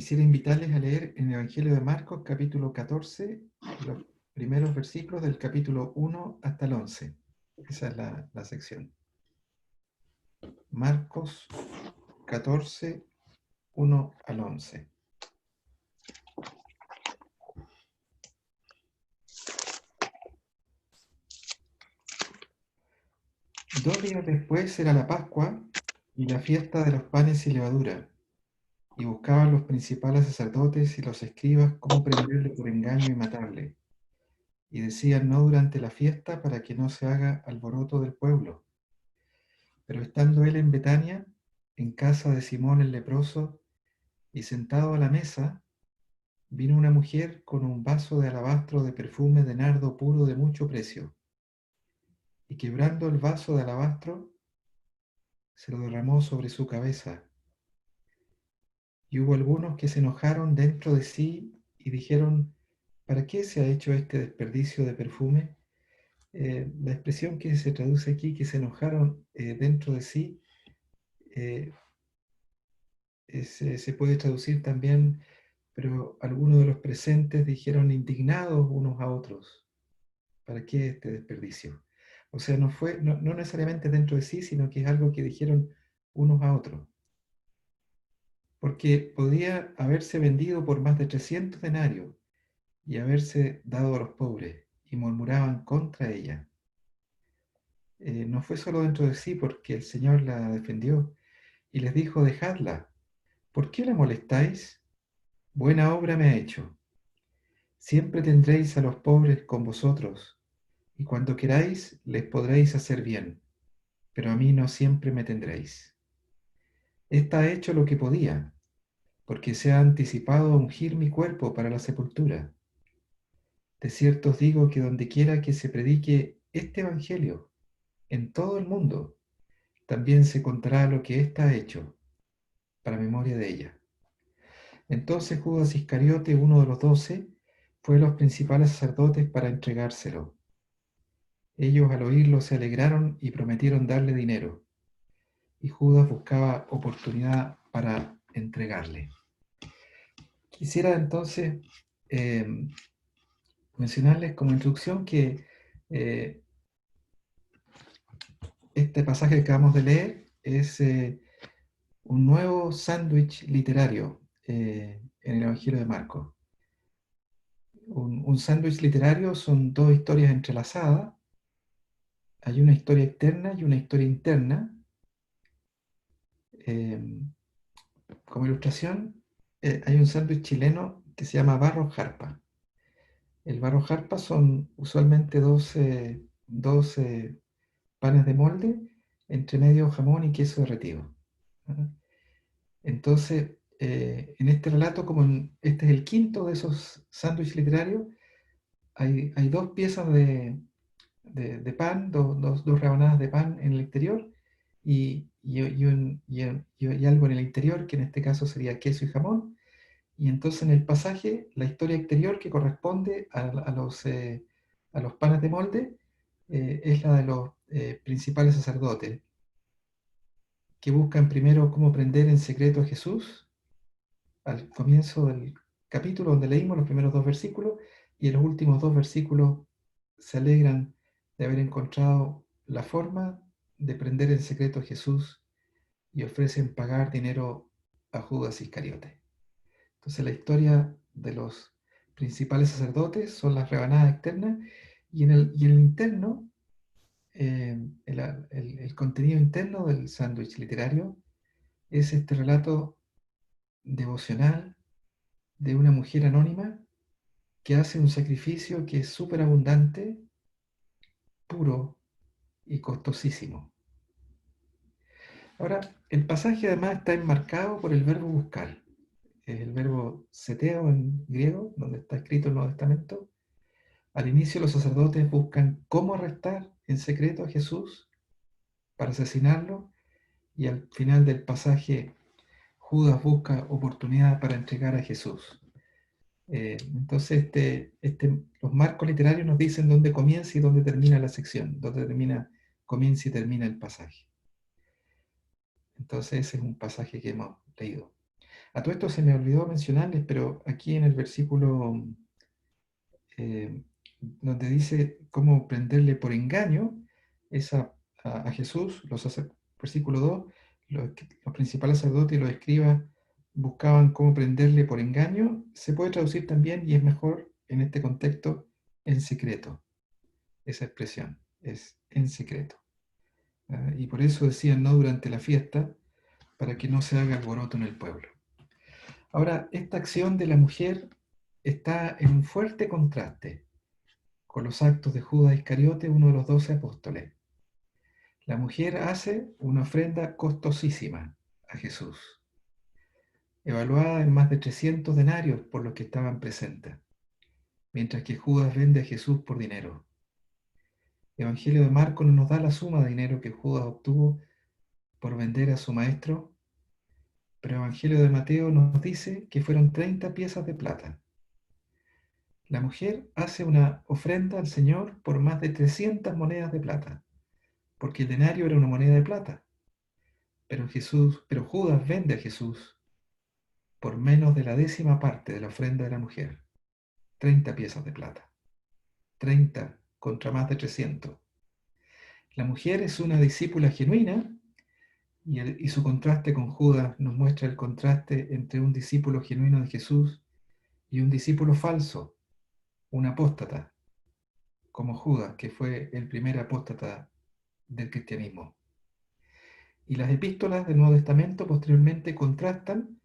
Quisiera invitarles a leer en el Evangelio de Marcos, capítulo 14, los primeros versículos del capítulo 1 hasta el 11. Esa es la sección. Marcos 14, 1 al 11. Dos días después era la Pascua y la fiesta de los panes sin levadura, y buscaban los principales sacerdotes y los escribas cómo prenderle por engaño y matarle. Y decían: no durante la fiesta, para que no se haga alboroto del pueblo. Pero estando él en Betania, en casa de Simón el leproso, y sentado a la mesa, vino una mujer con un vaso de alabastro de perfume de nardo puro de mucho precio, y quebrando el vaso de alabastro, se lo derramó sobre su cabeza. Y hubo algunos que se enojaron dentro de sí y dijeron: ¿para qué se ha hecho este desperdicio de perfume? La expresión que se traduce aquí, que se enojaron dentro de sí, eh, se puede traducir también: pero algunos de los presentes dijeron indignados unos a otros: ¿para qué este desperdicio? O sea, no necesariamente dentro de sí, sino que es algo que dijeron unos a otros. Porque podía haberse vendido por más de 300 denarios y haberse dado a los pobres, y murmuraban contra ella. No fue solo dentro de sí, porque el Señor la defendió y les dijo: dejadla, ¿por qué la molestáis? Buena obra me ha hecho. Siempre tendréis a los pobres con vosotros, y cuando queráis les podréis hacer bien, pero a mí no siempre me tendréis. Esta ha hecho lo que podía, porque se ha anticipado a ungir mi cuerpo para la sepultura. De cierto os digo que donde quiera que se predique este evangelio, en todo el mundo, también se contará lo que ésta ha hecho, para memoria de ella. Entonces Judas Iscariote, uno de los 12, fue a los principales sacerdotes para entregárselo. Ellos al oírlo se alegraron y prometieron darle dinero, y Judas buscaba oportunidad para entregarle. Quisiera entonces eh, mencionarles como introducción que este pasaje que acabamos de leer es un nuevo sándwich literario en el Evangelio de Marcos. Un sándwich literario son dos historias entrelazadas. Hay una historia externa y una historia interna. Eh, Como ilustración, hay un sándwich chileno que se llama barro jarpa. El barro jarpa son usualmente 12 panes de molde, entre medio jamón y queso derretido. ¿Ah? Entonces, en este relato, este es el quinto de esos sándwiches literarios, hay dos piezas de pan, dos rebanadas de pan en el exterior y algo en el interior, que en este caso sería queso y jamón. Y entonces en el pasaje, la historia exterior que corresponde a los panes de molde es la de los principales sacerdotes, que buscan primero cómo prender en secreto a Jesús, al comienzo del capítulo donde leímos los primeros dos versículos, y en los últimos dos versículos se alegran de haber encontrado la forma de prender en secreto a Jesús y ofrecen pagar dinero a Judas Iscariote. Entonces la historia de los principales sacerdotes son las rebanadas externas, y en el interno, el contenido interno del sándwich literario es este relato devocional de una mujer anónima que hace un sacrificio que es súper abundante, puro y costosísimo. Ahora, el pasaje además está enmarcado por el verbo buscar. Es el verbo seteo en griego, donde está escrito el Nuevo Testamento. Al inicio los sacerdotes buscan cómo arrestar en secreto a Jesús para asesinarlo, y al final del pasaje Judas busca oportunidad para entregar a Jesús. Entonces los marcos literarios nos dicen dónde comienza y dónde termina la sección, comienza y termina el pasaje. Entonces ese es un pasaje que hemos leído. A todo esto se me olvidó mencionarles, pero aquí en el versículo eh, donde dice cómo prenderle por engaño a Jesús, versículo 2, los principales sacerdotes y los escribas buscaban cómo prenderle por engaño, se puede traducir también, y es mejor en este contexto, en secreto. Esa expresión es en secreto. Y por eso decían no durante la fiesta, para que no se haga alboroto en el pueblo. Ahora, esta acción de la mujer está en un fuerte contraste con los actos de Judas Iscariote, uno de los 12 apóstoles. La mujer hace una ofrenda costosísima a Jesús, evaluada en más de 300 denarios por los que estaban presentes, mientras que Judas vende a Jesús por dinero. El Evangelio de Marcos no nos da la suma de dinero que Judas obtuvo por vender a su maestro, pero el Evangelio de Mateo nos dice que fueron 30 piezas de plata. La mujer hace una ofrenda al Señor por más de 300 monedas de plata, porque el denario era una moneda de plata. Pero Judas vende a Jesús por menos de la 10ª parte de la ofrenda de la mujer, 30 piezas de plata, 30 contra más de 300. La mujer es una discípula genuina y su contraste con Judas nos muestra el contraste entre un discípulo genuino de Jesús y un discípulo falso, un apóstata, como Judas, que fue el primer apóstata del cristianismo. Y las epístolas del Nuevo Testamento posteriormente contrastan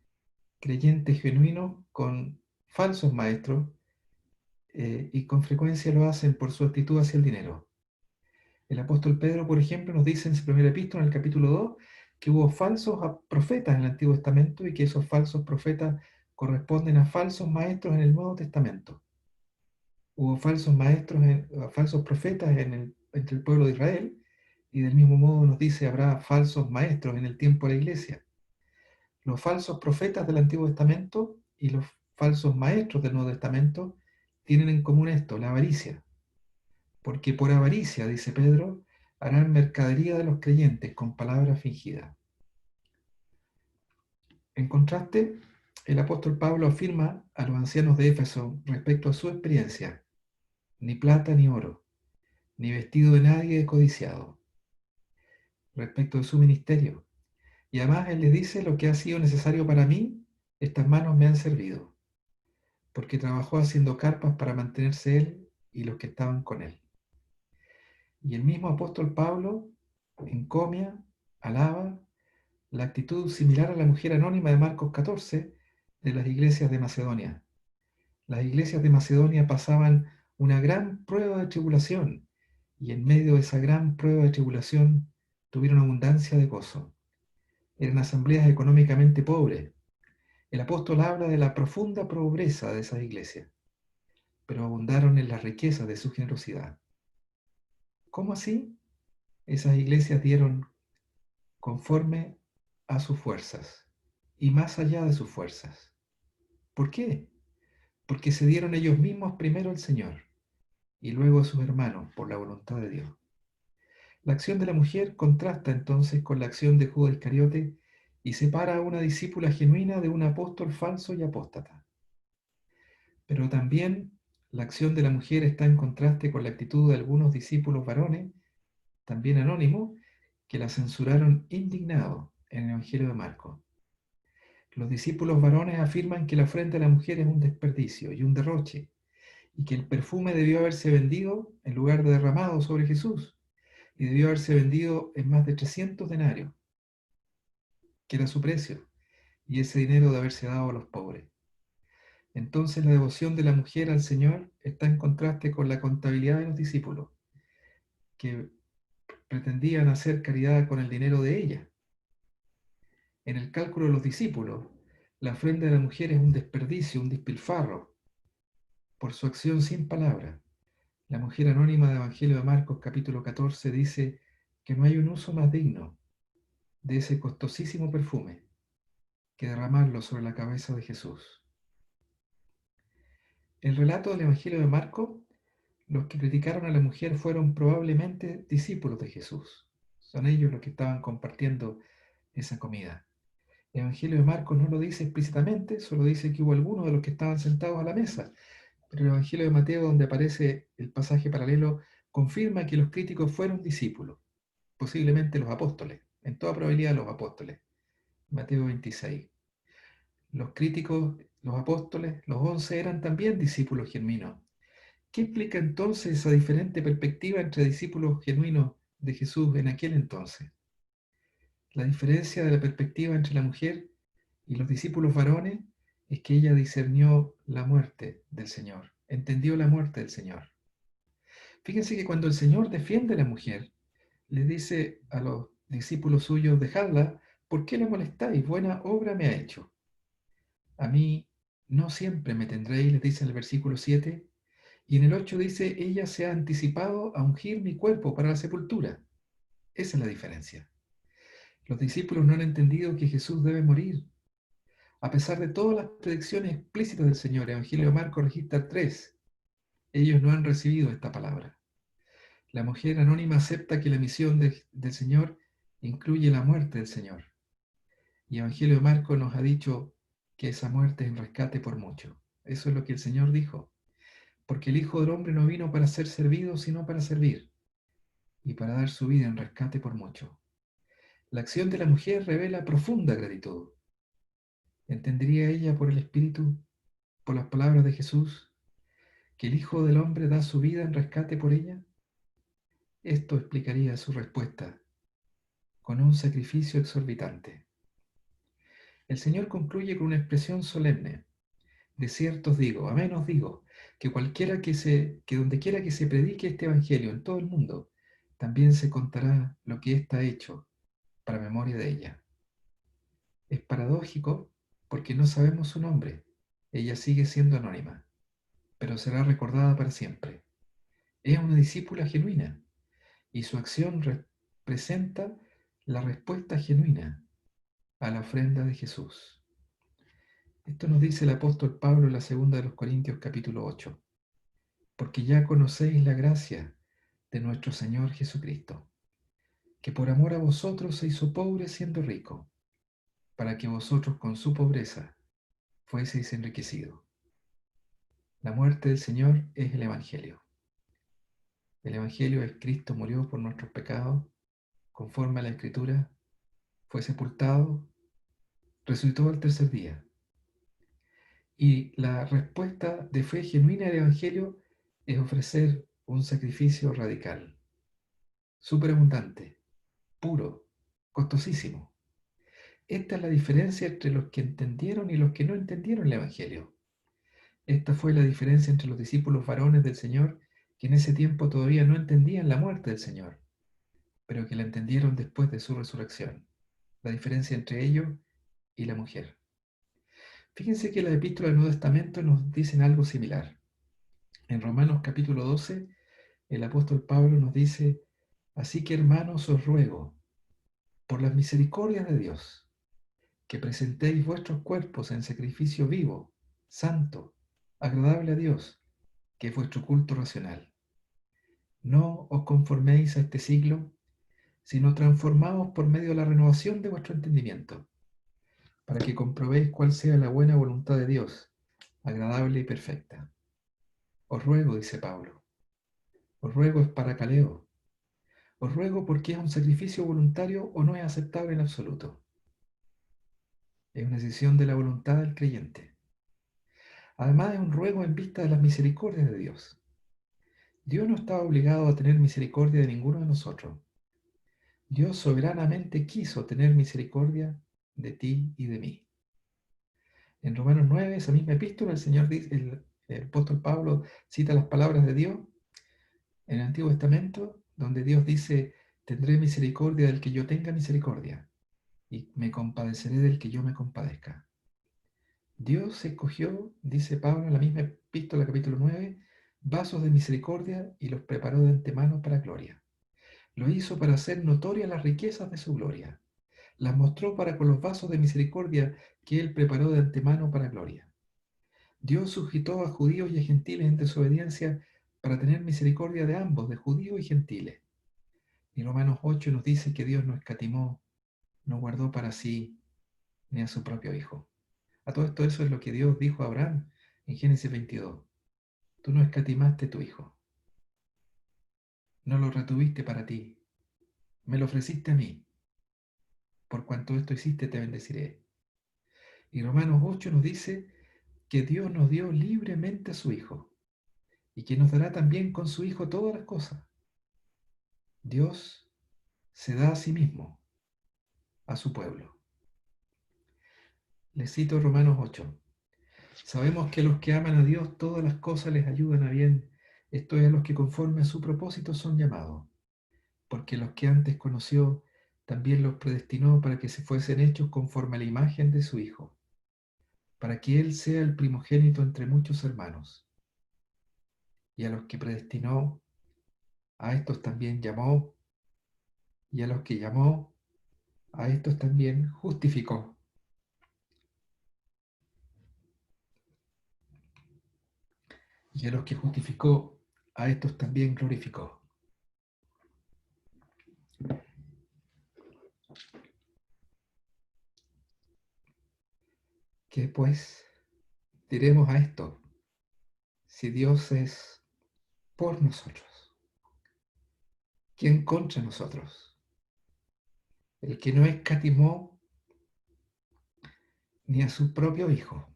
creyentes genuinos con falsos maestros, y con frecuencia lo hacen por su actitud hacia el dinero. El apóstol Pedro, por ejemplo, nos dice en su primera epístola, en el capítulo 2, que hubo falsos profetas en el Antiguo Testamento y que esos falsos profetas corresponden a falsos maestros en el Nuevo Testamento. Hubo falsos maestros, falsos profetas entre el pueblo de Israel, y del mismo modo nos dice habrá falsos maestros en el tiempo de la iglesia. Los falsos profetas del Antiguo Testamento y los falsos maestros del Nuevo Testamento tienen en común esto, la avaricia. Porque por avaricia, dice Pedro, harán mercadería de los creyentes con palabras fingidas. En contraste, el apóstol Pablo afirma a los ancianos de Éfeso respecto a su experiencia: ni plata ni oro, ni vestido de nadie es codiciado, respecto de su ministerio. Y además él les dice: lo que ha sido necesario para mí, estas manos me han servido, porque trabajó haciendo carpas para mantenerse él y los que estaban con él. Y el mismo apóstol Pablo encomia, alaba la actitud similar a la mujer anónima de Marcos 14 de las iglesias de Macedonia. Las iglesias de Macedonia pasaban una gran prueba de tribulación, y en medio de esa gran prueba de tribulación tuvieron abundancia de gozo. Eran asambleas económicamente pobres. El apóstol habla de la profunda pobreza de esas iglesias, pero abundaron en las riquezas de su generosidad. ¿Cómo así? Esas iglesias dieron conforme a sus fuerzas y más allá de sus fuerzas. ¿Por qué? Porque se dieron ellos mismos primero al Señor y luego a sus hermanos por la voluntad de Dios. La acción de la mujer contrasta entonces con la acción de Judas Iscariote y separa a una discípula genuina de un apóstol falso y apóstata. Pero también la acción de la mujer está en contraste con la actitud de algunos discípulos varones, también anónimos, que la censuraron indignados en el Evangelio de Marcos. Los discípulos varones afirman que la ofrenda de la mujer es un desperdicio y un derroche, y que el perfume debió haberse vendido en lugar de derramado sobre Jesús, y debió haberse vendido en más de 300 denarios, que era su precio, y ese dinero de haberse dado a los pobres. Entonces la devoción de la mujer al Señor está en contraste con la contabilidad de los discípulos, que pretendían hacer caridad con el dinero de ella. En el cálculo de los discípulos, la ofrenda de la mujer es un desperdicio, un despilfarro, por su acción sin palabra. La mujer anónima del Evangelio de Marcos capítulo 14 dice que no hay un uso más digno de ese costosísimo perfume que derramarlo sobre la cabeza de Jesús. El relato del Evangelio de Marcos, los que criticaron a la mujer fueron probablemente discípulos de Jesús. Son ellos los que estaban compartiendo esa comida. El Evangelio de Marcos no lo dice explícitamente, solo dice que hubo algunos de los que estaban sentados a la mesa. Pero el Evangelio de Mateo, donde aparece el pasaje paralelo, confirma que los críticos fueron discípulos, posiblemente los apóstoles, en toda probabilidad los apóstoles. Mateo 26. Los críticos, los apóstoles, los 11 eran también discípulos genuinos. ¿Qué explica entonces esa diferente perspectiva entre discípulos genuinos de Jesús en aquel entonces? La diferencia de la perspectiva entre la mujer y los discípulos varones es que ella discernió la muerte del Señor, entendió la muerte del Señor. Fíjense que cuando el Señor defiende a la mujer, le dice a los discípulos suyos, dejadla, ¿por qué la molestáis? Buena obra me ha hecho. A mí no siempre me tendréis, les dice en el versículo 7, y en el 8 dice, ella se ha anticipado a ungir mi cuerpo para la sepultura. Esa es la diferencia. Los discípulos no han entendido que Jesús debe morir. A pesar de todas las predicciones explícitas del Señor, Evangelio de Marcos registra 3, ellos no han recibido esta palabra. La mujer anónima acepta que la misión del Señor incluye la muerte del Señor. Y Evangelio de Marcos nos ha dicho que esa muerte es en rescate por mucho. Eso es lo que el Señor dijo. Porque el Hijo del Hombre no vino para ser servido, sino para servir, y para dar su vida en rescate por mucho. La acción de la mujer revela profunda gratitud. ¿Entendería ella por el Espíritu, por las palabras de Jesús, que el Hijo del Hombre da su vida en rescate por ella? Esto explicaría su respuesta con un sacrificio exorbitante. El Señor concluye con una expresión solemne. De cierto os digo, amén os digo, que que donde quiera que se predique este evangelio en todo el mundo, también se contará lo que está hecho para memoria de ella. Es paradójico porque no sabemos su nombre. Ella sigue siendo anónima, pero será recordada para siempre. Es una discípula genuina y su acción representa la respuesta genuina a la ofrenda de Jesús. Esto nos dice el apóstol Pablo en la segunda de los Corintios capítulo 8. Porque ya conocéis la gracia de nuestro Señor Jesucristo, que por amor a vosotros se hizo pobre siendo rico, para que vosotros con su pobreza fueseis enriquecidos. La muerte del Señor es el Evangelio. El Evangelio es Cristo murió por nuestros pecados, conforme a la Escritura, fue sepultado, resucitó al tercer día. Y la respuesta de fe genuina del Evangelio es ofrecer un sacrificio radical, superabundante, puro, costosísimo. Esta es la diferencia entre los que entendieron y los que no entendieron el Evangelio. Esta fue la diferencia entre los discípulos varones del Señor, que en ese tiempo todavía no entendían la muerte del Señor, pero que la entendieron después de su resurrección. La diferencia entre ellos y la mujer. Fíjense que las epístolas del Nuevo Testamento nos dicen algo similar. En Romanos capítulo 12, el apóstol Pablo nos dice, así que hermanos os ruego, por las misericordias de Dios, que presentéis vuestros cuerpos en sacrificio vivo, santo, agradable a Dios, que es vuestro culto racional. No os conforméis a este siglo, sino transformaos por medio de la renovación de vuestro entendimiento, para que comprobéis cuál sea la buena voluntad de Dios, agradable y perfecta. Os ruego, dice Pablo, os ruego es para caleo, os ruego porque es un sacrificio voluntario o no es aceptable en absoluto. Es una decisión de la voluntad del creyente. Además es un ruego en vista de las misericordias de Dios. Dios no estaba obligado a tener misericordia de ninguno de nosotros. Dios soberanamente quiso tener misericordia de ti y de mí. En Romanos 9, esa misma epístola, el Señor dice, el apóstol Pablo cita las palabras de Dios en el Antiguo Testamento, donde Dios dice, tendré misericordia del que yo tenga misericordia, y me compadeceré del que yo me compadezca. Dios escogió, dice Pablo en la misma epístola, capítulo 9, vasos de misericordia y los preparó de antemano para gloria. Lo hizo para hacer notorias las riquezas de su gloria. Las mostró para con los vasos de misericordia que él preparó de antemano para gloria. Dios suscitó a judíos y a gentiles en desobediencia para tener misericordia de ambos, de judíos y gentiles. Y Romanos 8 nos dice que Dios no escatimó, no guardó para sí, ni a su propio hijo. A todo esto, eso es lo que Dios dijo a Abraham en Génesis 22. Tú no escatimaste tu hijo, no lo retuviste para ti, me lo ofreciste a mí. Por cuanto esto hiciste, te bendeciré. Y Romanos 8 nos dice que Dios nos dio libremente a su hijo y que nos dará también con su hijo todas las cosas. Dios se da a sí mismo, a su pueblo. Les cito Romanos 8. Sabemos que a los que aman a Dios todas las cosas les ayudan a bien, esto es, a los que conforme a su propósito son llamados, porque los que antes conoció también los predestinó para que se fuesen hechos conforme a la imagen de su Hijo, para que Él sea el primogénito entre muchos hermanos. Y a los que predestinó, a estos también llamó, y a los que llamó, a estos también justificó, y a los que justificó, a estos también glorificó. ¿Qué pues diremos a esto? Si Dios es por nosotros, ¿quién contra nosotros? El que no escatimó ni a su propio Hijo,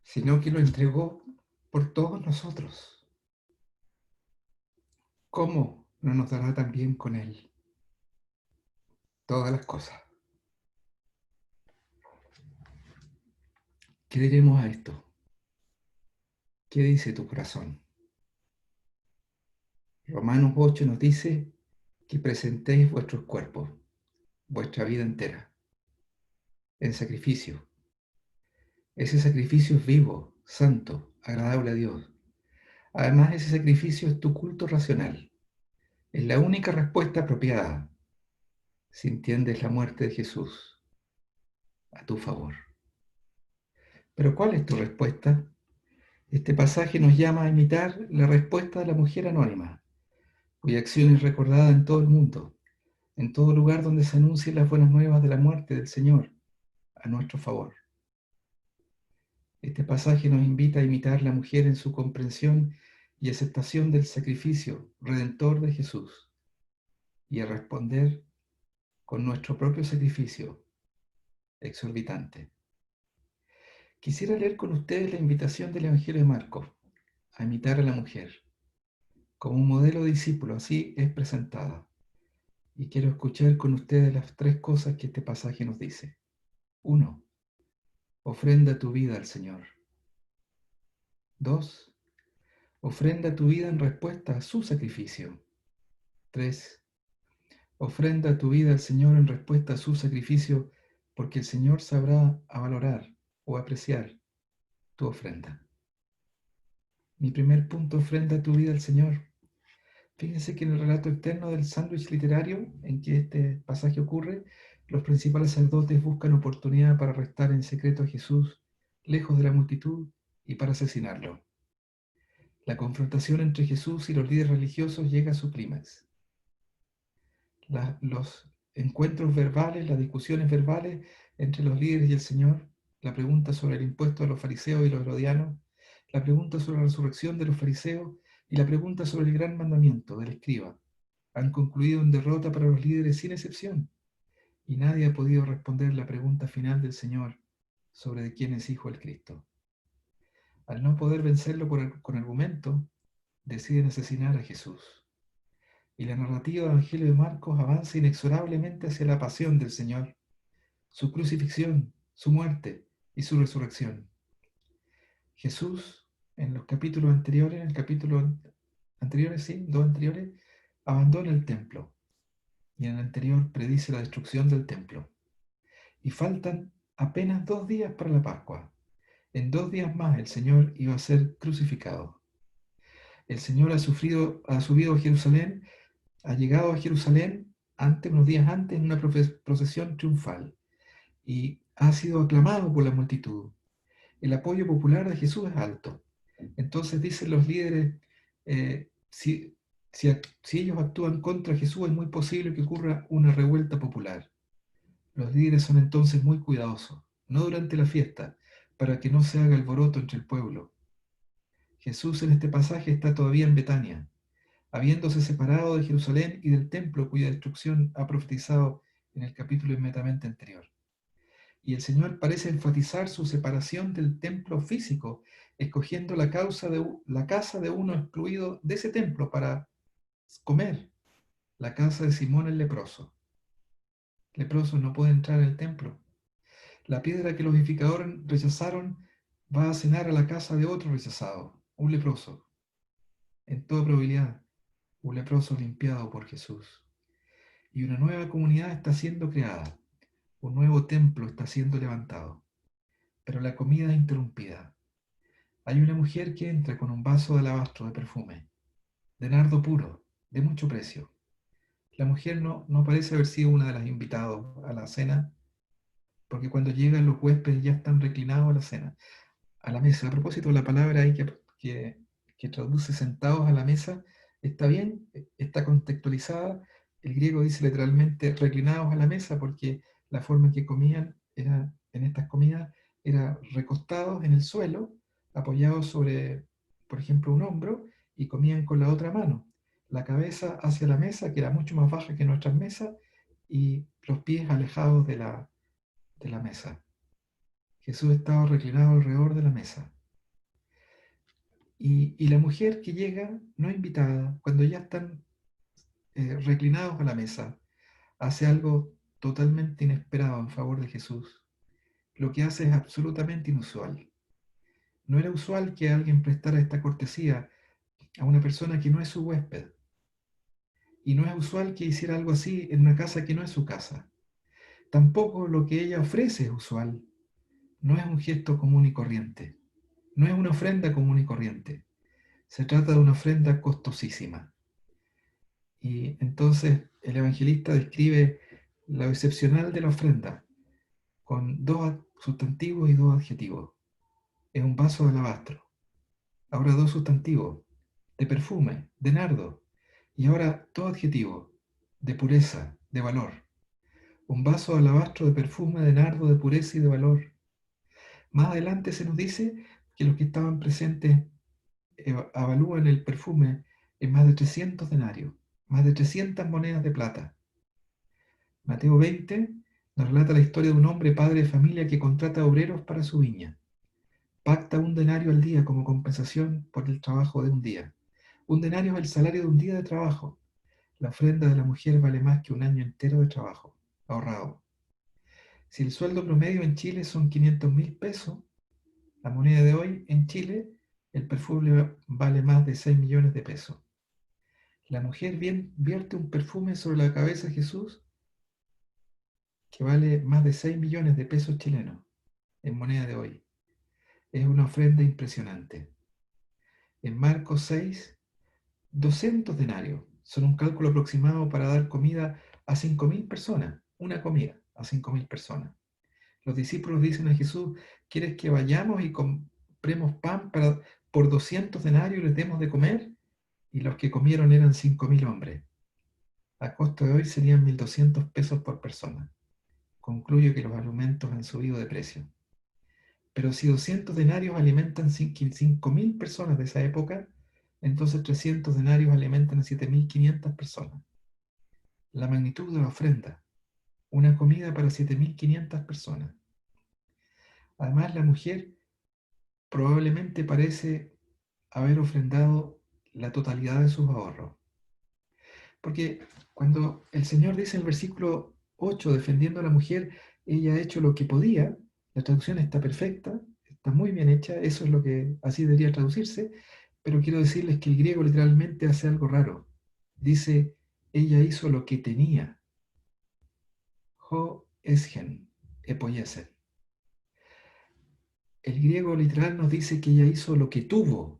sino que lo entregó por todos nosotros. ¿Cómo no nos dará también con Él todas las cosas? ¿Qué diremos a esto? ¿Qué dice tu corazón? Romanos 8 nos dice que presentéis vuestros cuerpos, vuestra vida entera, en sacrificio. Ese sacrificio es vivo, santo, agradable a Dios. Además, ese sacrificio es tu culto racional. Es la única respuesta apropiada si entiendes la muerte de Jesús a tu favor. Pero ¿cuál es tu respuesta? Este pasaje nos llama a imitar la respuesta de la mujer anónima, cuya acción es recordada en todo el mundo, en todo lugar donde se anuncien las buenas nuevas de la muerte del Señor a nuestro favor. Este pasaje nos invita a imitar a la mujer en su comprensión y aceptación del sacrificio redentor de Jesús y a responder con nuestro propio sacrificio exorbitante. Quisiera leer con ustedes la invitación del Evangelio de Marcos a imitar a la mujer como un modelo discípulo, así es presentada. Y quiero escuchar con ustedes las tres cosas que este pasaje nos dice. 1. Ofrenda tu vida al Señor. 2. Ofrenda tu vida en respuesta a su sacrificio. 3. Ofrenda tu vida al Señor en respuesta a su sacrificio, porque el Señor sabrá a valorar o apreciar tu ofrenda. Mi primer punto, ofrenda tu vida al Señor. Fíjense que en el relato externo del sándwich literario en que este pasaje ocurre, los principales sacerdotes buscan oportunidad para arrestar en secreto a Jesús, lejos de la multitud, y para asesinarlo. La confrontación entre Jesús y los líderes religiosos llega a su clímax. Los encuentros verbales, las discusiones verbales entre los líderes y el Señor, la pregunta sobre el impuesto de los fariseos y los herodianos, la pregunta sobre la resurrección de los fariseos y la pregunta sobre el gran mandamiento del escriba, han concluido en derrota para los líderes sin excepción, y nadie ha podido responder la pregunta final del Señor sobre de quién es hijo el Cristo. Al no poder vencerlo con argumento, deciden asesinar a Jesús. Y la narrativa del Evangelio de Marcos avanza inexorablemente hacia la pasión del Señor, su crucifixión, su muerte y su resurrección. Jesús, en los capítulos anteriores, en el capítulo anteriores, sí, dos anteriores, abandona el templo y en el anterior predice la destrucción del templo. Y faltan apenas 2 días para la Pascua. En 2 días más el Señor iba a ser crucificado. El Señor ha subido a Jerusalén, ha llegado a Jerusalén unos días antes en una procesión triunfal y ha sido aclamado por la multitud. El apoyo popular de Jesús es alto. Entonces dicen los líderes, si Si ellos actúan contra Jesús, es muy posible que ocurra una revuelta popular. Los líderes son entonces muy cuidadosos, no durante la fiesta, para que no se haga alboroto entre el pueblo. Jesús en este pasaje está todavía en Betania, habiéndose separado de Jerusalén y del templo cuya destrucción ha profetizado en el capítulo inmediatamente anterior. Y el Señor parece enfatizar su separación del templo físico, escogiendo la casa de uno excluido de ese templo para comer, la casa de Simón el leproso. Leproso no puede entrar en el templo. La piedra que los edificadores rechazaron va a cenar a la casa de otro rechazado, un leproso. En toda probabilidad, un leproso limpiado por Jesús. Y una nueva comunidad está siendo creada. Un nuevo templo está siendo levantado. Pero la comida es interrumpida. Hay una mujer que entra con un vaso de alabastro de perfume, de nardo puro, de mucho precio. La mujer no parece haber sido una de las invitadas a la cena, porque cuando llegan los huéspedes ya están reclinados a la mesa. A propósito, la palabra ahí que traduce sentados a la mesa está bien, está contextualizada. El griego dice literalmente reclinados a la mesa porque la forma en que comían era, en estas comidas era recostados en el suelo, apoyados sobre, por ejemplo, un hombro y comían con la otra mano. La cabeza hacia la mesa, que era mucho más baja que nuestras mesas, y los pies alejados de la mesa. Jesús estaba reclinado alrededor de la mesa. Y la mujer que llega, no invitada, cuando ya están reclinados a la mesa, hace algo totalmente inesperado en favor de Jesús. Lo que hace es absolutamente inusual. No era usual que alguien prestara esta cortesía a una persona que no es su huésped. Y no es usual que hiciera algo así en una casa que no es su casa. Tampoco lo que ella ofrece es usual. No es un gesto común y corriente. No es una ofrenda común y corriente. Se trata de una ofrenda costosísima. Y entonces el evangelista describe lo excepcional de la ofrenda con dos sustantivos y dos adjetivos. Es un vaso de alabastro. Ahora dos sustantivos, de perfume, de nardo. Y ahora dos adjetivos, de pureza, de valor. Un vaso de alabastro de perfume, de nardo, de pureza y de valor. Más adelante se nos dice que los que estaban presentes avalúan el perfume en más de 300 denarios, más de 300 monedas de plata. Mateo 20 nos relata la historia de un hombre padre de familia que contrata obreros para su viña. Pacta un denario al día como compensación por el trabajo de un día. Un denario es el salario de un día de trabajo. La ofrenda de la mujer vale más que un año entero de trabajo ahorrado. Si el sueldo promedio en Chile son 500.000 pesos, la moneda de hoy en Chile, el perfume vale más de 6 millones de pesos. La mujer vierte un perfume sobre la cabeza de Jesús que vale más de 6 millones de pesos chilenos en moneda de hoy. Es una ofrenda impresionante. En Marcos 6, 200 denarios son un cálculo aproximado para dar comida a 5.000 personas, una comida a 5.000 personas. Los discípulos dicen a Jesús, ¿quieres que vayamos y compremos pan por 200 denarios y les demos de comer? Y los que comieron eran 5.000 hombres. A costo de hoy serían 1.200 pesos por persona. Concluyo que los alimentos han subido de precio. Pero si 200 denarios alimentan 5.000 personas de esa época, entonces 300 denarios alimentan a 7.500 personas. La magnitud de la ofrenda, una comida para 7.500 personas. Además, la mujer probablemente parece haber ofrendado la totalidad de sus ahorros. Porque cuando el Señor dice en el versículo 8, defendiendo a la mujer, ella ha hecho lo que podía, la traducción está perfecta, está muy bien hecha, eso es lo que así debería traducirse, pero quiero decirles que el griego literalmente hace algo raro. Dice, ella hizo lo que tenía. Ho esgen, epoyesen. El griego literal nos dice que ella hizo lo que tuvo.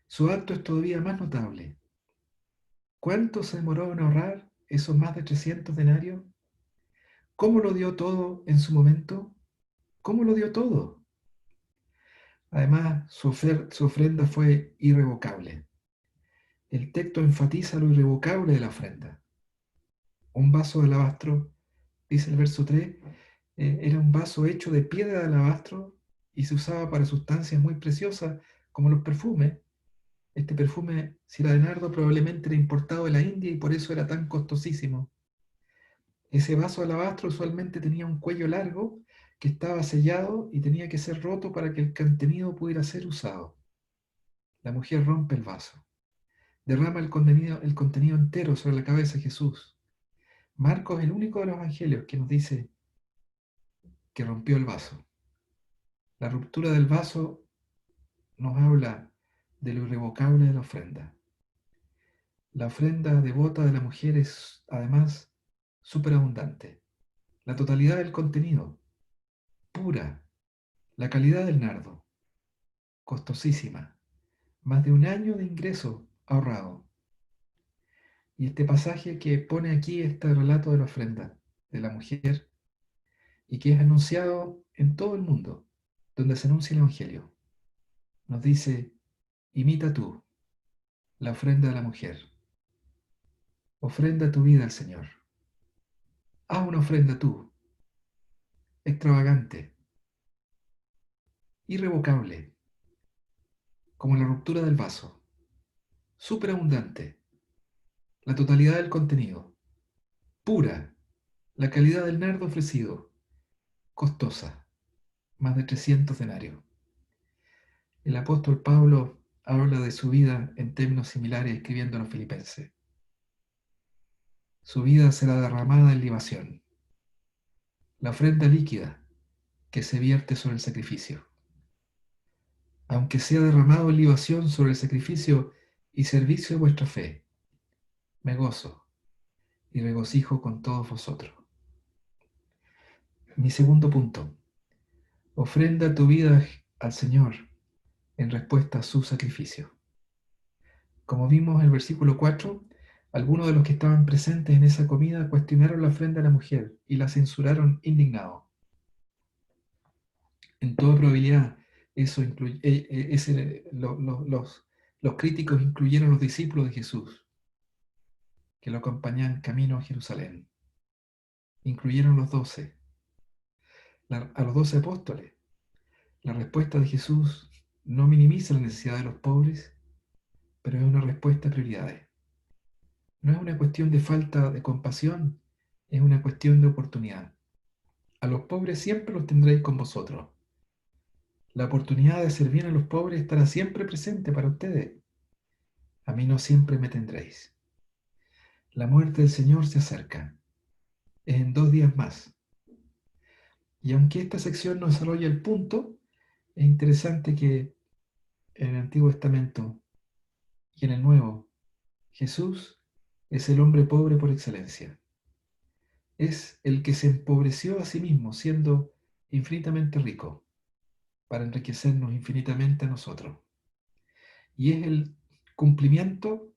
Su acto es todavía más notable. ¿Cuánto se demoró en ahorrar esos más de 300 denarios? ¿Cómo lo dio todo en su momento? ¿Cómo lo dio todo? Además, su ofrenda fue irrevocable. el texto enfatiza lo irrevocable de la ofrenda. Un vaso de alabastro, dice el verso 3, era un vaso hecho de piedra de alabastro y se usaba para sustancias muy preciosas como los perfumes. Este perfume, si era de nardo, probablemente era importado de la India y por eso era tan costosísimo. Ese vaso de alabastro usualmente tenía un cuello largo que estaba sellado y tenía que ser roto para que el contenido pudiera ser usado. La mujer rompe el vaso, derrama el contenido entero sobre la cabeza de Jesús. Marcos es el único de los evangelios que nos dice que rompió el vaso. La ruptura del vaso nos habla de lo irrevocable de la ofrenda. La ofrenda devota de la mujer es, además, superabundante. La totalidad del contenido, pura. La calidad del nardo, costosísima. Más de un año de ingreso ahorrado. Y este pasaje que pone aquí este relato de la ofrenda de la mujer y que es anunciado en todo el mundo, donde se anuncia el Evangelio, nos dice, imita tú la ofrenda de la mujer. Ofrenda tu vida al Señor. Haz una ofrenda tú, extravagante, irrevocable, como la ruptura del vaso, superabundante, la totalidad del contenido, pura, la calidad del nardo ofrecido, costosa, más de 300 denarios. El apóstol Pablo habla de su vida en términos similares escribiendo a los filipenses. Su vida será derramada en libación, la ofrenda líquida que se vierte sobre el sacrificio. Aunque sea derramado en libación sobre el sacrificio y servicio de vuestra fe, me gozo y regocijo con todos vosotros. Mi segundo punto, ofrenda tu vida al Señor en respuesta a su sacrificio. Como vimos en el versículo 4, algunos de los que estaban presentes en esa comida cuestionaron la ofrenda de la mujer y la censuraron indignados. En toda probabilidad, los críticos incluyeron a los discípulos de Jesús que lo acompañaban camino a Jerusalén. Incluyeron los 12, a los 12 apóstoles. La respuesta de Jesús no minimiza la necesidad de los pobres, pero es una respuesta a prioridades. No es una cuestión de falta de compasión, es una cuestión de oportunidad. A los pobres siempre los tendréis con vosotros. La oportunidad de servir a los pobres estará siempre presente para ustedes. A mí no siempre me tendréis. La muerte del Señor se acerca. Es en 2 días más. Y aunque esta sección no desarrolla el punto, es interesante que en el Antiguo Testamento y en el Nuevo, Jesús es el hombre pobre por excelencia. Es el que se empobreció a sí mismo, siendo infinitamente rico, para enriquecernos infinitamente a nosotros. Y es el cumplimiento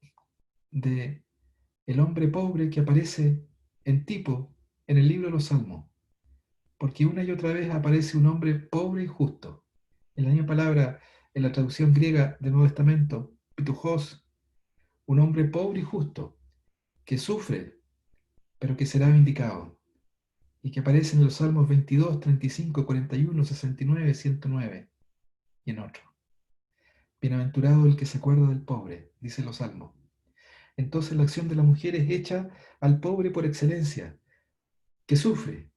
de el hombre pobre que aparece en tipo en el libro de los Salmos, porque una y otra vez aparece un hombre pobre y justo. En la misma palabra, en la traducción griega del Nuevo Testamento, pitujos, un hombre pobre y justo, que sufre, pero que será vindicado, y que aparece en los Salmos 22, 35, 41, 69, 109 y en otro. Bienaventurado el que se acuerda del pobre, dice los Salmos. Entonces la acción de la mujer es hecha al pobre por excelencia, que sufre,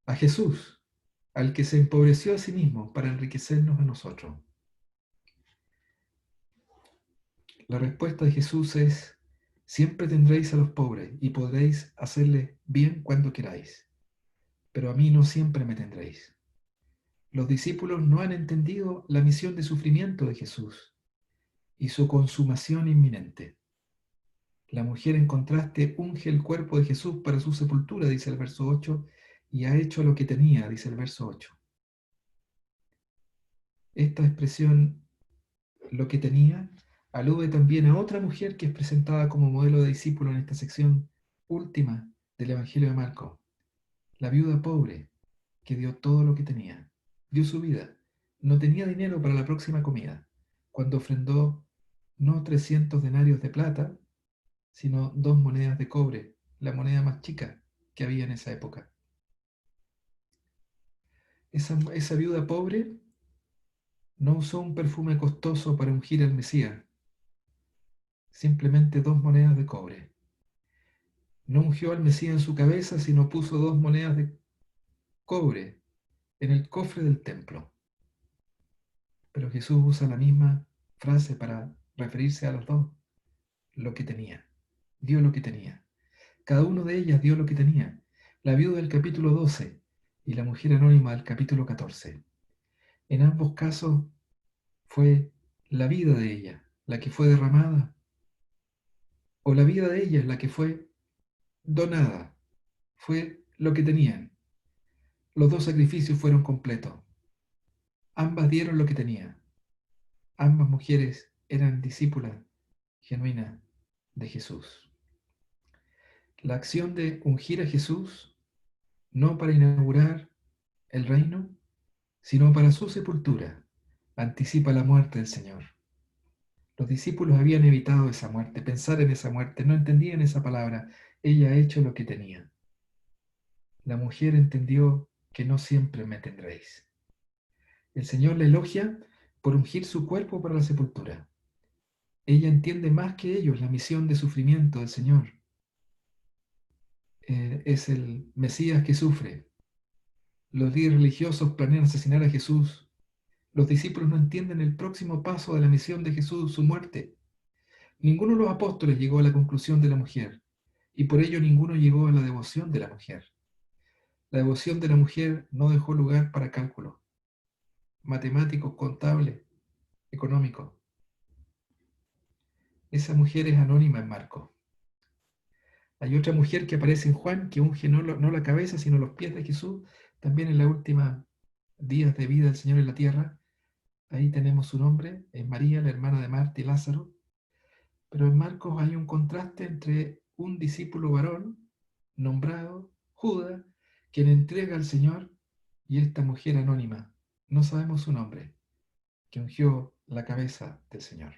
a Jesús, al que se empobreció a sí mismo para enriquecernos a nosotros. La respuesta de Jesús es, siempre tendréis a los pobres y podréis hacerles bien cuando queráis, pero a mí no siempre me tendréis. Los discípulos no han entendido la misión de sufrimiento de Jesús y su consumación inminente. La mujer, en contraste, unge el cuerpo de Jesús para su sepultura, dice el verso 8, y ha hecho lo que tenía, dice el verso 8. Esta expresión, lo que tenía, alude también a otra mujer que es presentada como modelo de discípulo en esta sección última del Evangelio de Marcos, la viuda pobre que dio todo lo que tenía, dio su vida, no tenía dinero para la próxima comida, cuando ofrendó no 300 denarios de plata, sino 2 monedas de cobre, la moneda más chica que había en esa época. Esa viuda pobre no usó un perfume costoso para ungir al Mesías, simplemente 2 monedas de cobre. No ungió al Mesías en su cabeza, sino puso 2 monedas de cobre en el cofre del templo. Pero Jesús usa la misma frase para referirse a los dos, lo que tenía. Dio lo que tenía. Cada uno de ellas dio lo que tenía. La viuda del capítulo 12 y la mujer anónima del capítulo 14. En ambos casos fue la vida de ella la que fue derramada, o la vida de ella la que fue donada. Fue lo que tenían. Los dos sacrificios fueron completos. Ambas dieron lo que tenían. Ambas mujeres eran discípulas genuinas de Jesús. La acción de ungir a Jesús, no para inaugurar el reino, sino para su sepultura, anticipa la muerte del Señor. Los discípulos habían evitado esa muerte, pensar en esa muerte, no entendían esa palabra. Ella ha hecho lo que tenía. La mujer entendió que no siempre me tendréis. El Señor la elogia por ungir su cuerpo para la sepultura. Ella entiende más que ellos la misión de sufrimiento del Señor. Es el Mesías que sufre. Los líderes religiosos planean asesinar a Jesús. Los discípulos no entienden el próximo paso de la misión de Jesús, su muerte. Ninguno de los apóstoles llegó a la conclusión de la mujer, y por ello ninguno llegó a la devoción de la mujer. La devoción de la mujer no dejó lugar para cálculos matemáticos, contables, económicos. Esa mujer es anónima en Marcos. Hay otra mujer que aparece en Juan que unge no la cabeza, sino los pies de Jesús, también en los últimos días de vida del Señor en la tierra. Ahí tenemos su nombre, es María, la hermana de Marta y Lázaro. Pero en Marcos hay un contraste entre un discípulo varón, nombrado Judas, quien entrega al Señor, y esta mujer anónima, no sabemos su nombre, que ungió la cabeza del Señor.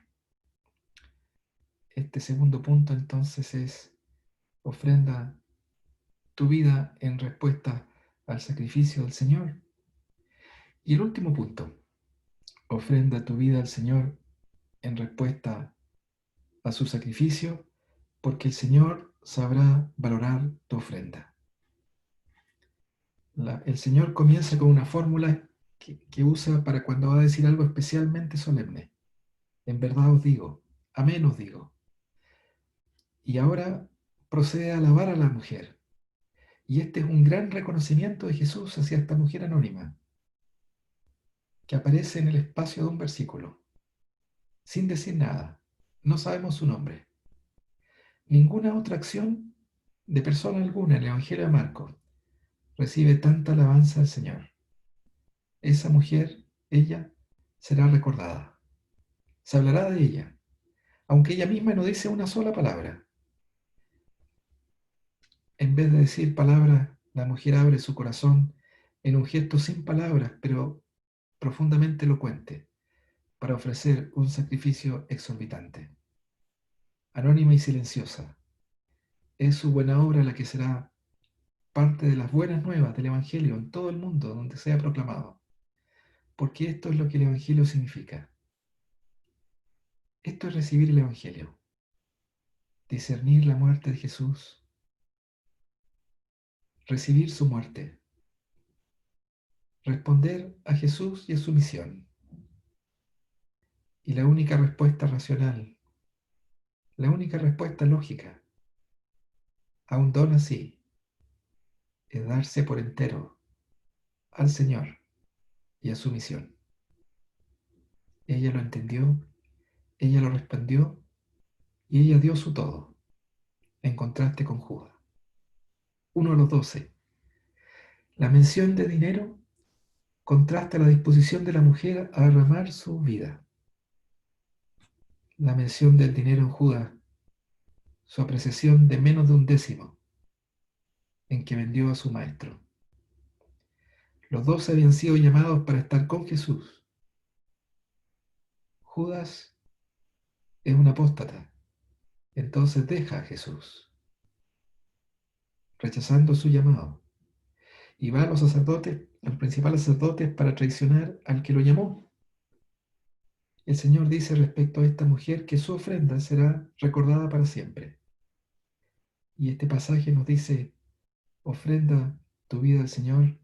Este segundo punto entonces es: ofrenda tu vida en respuesta al sacrificio del Señor. Y el último punto: ofrenda tu vida al Señor en respuesta a su sacrificio, porque el Señor sabrá valorar tu ofrenda. El Señor comienza con una fórmula que usa para cuando va a decir algo especialmente solemne. En verdad os digo, amén os digo. Y ahora procede a alabar a la mujer. Y este es un gran reconocimiento de Jesús hacia esta mujer anónima, que aparece en el espacio de un versículo, sin decir nada. No sabemos su nombre. Ninguna otra acción de persona alguna en el Evangelio de Marcos recibe tanta alabanza al Señor. Esa mujer, ella, será recordada. Se hablará de ella, aunque ella misma no dice una sola palabra. En vez de decir palabras, la mujer abre su corazón en un gesto sin palabras, pero profundamente elocuente, para ofrecer un sacrificio exorbitante. Anónima y silenciosa, es su buena obra la que será parte de las buenas nuevas del Evangelio en todo el mundo donde sea proclamado, porque esto es lo que el Evangelio significa. Esto es recibir el Evangelio, discernir la muerte de Jesús, recibir su muerte, responder a Jesús y a su misión. Y la única respuesta racional, la única respuesta lógica a un don así es darse por entero al Señor y a su misión. Ella lo entendió, ella lo respondió y ella dio su todo, en contraste con Judas. Uno de los 12. La mención de dinero contrasta la disposición de la mujer a derramar su vida. La mención del dinero en Judas, su apreciación de menos de un décimo en que vendió a su maestro. Los 12 habían sido llamados para estar con Jesús. Judas es un apóstata. Entonces deja a Jesús, rechazando su llamado, y va a los sacerdotes, a los principales sacerdotes, para traicionar al que lo llamó. El Señor dice respecto a esta mujer que su ofrenda será recordada para siempre. Y este pasaje nos dice, ofrenda tu vida al Señor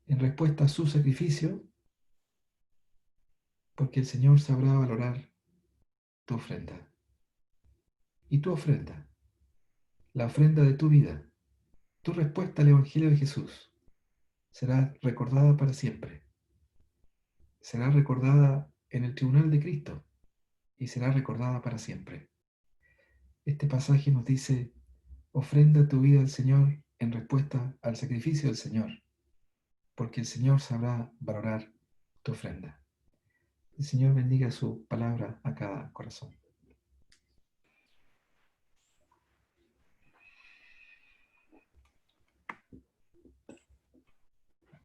en respuesta a su sacrificio, porque el Señor sabrá valorar tu ofrenda. Y tu ofrenda, la ofrenda de tu vida, tu respuesta al Evangelio de Jesús, será recordada para siempre. Será recordada en el tribunal de Cristo y será recordada para siempre. Este pasaje nos dice, ofrenda tu vida al Señor en respuesta al sacrificio del Señor, porque el Señor sabrá valorar tu ofrenda. El Señor bendiga su palabra a cada corazón.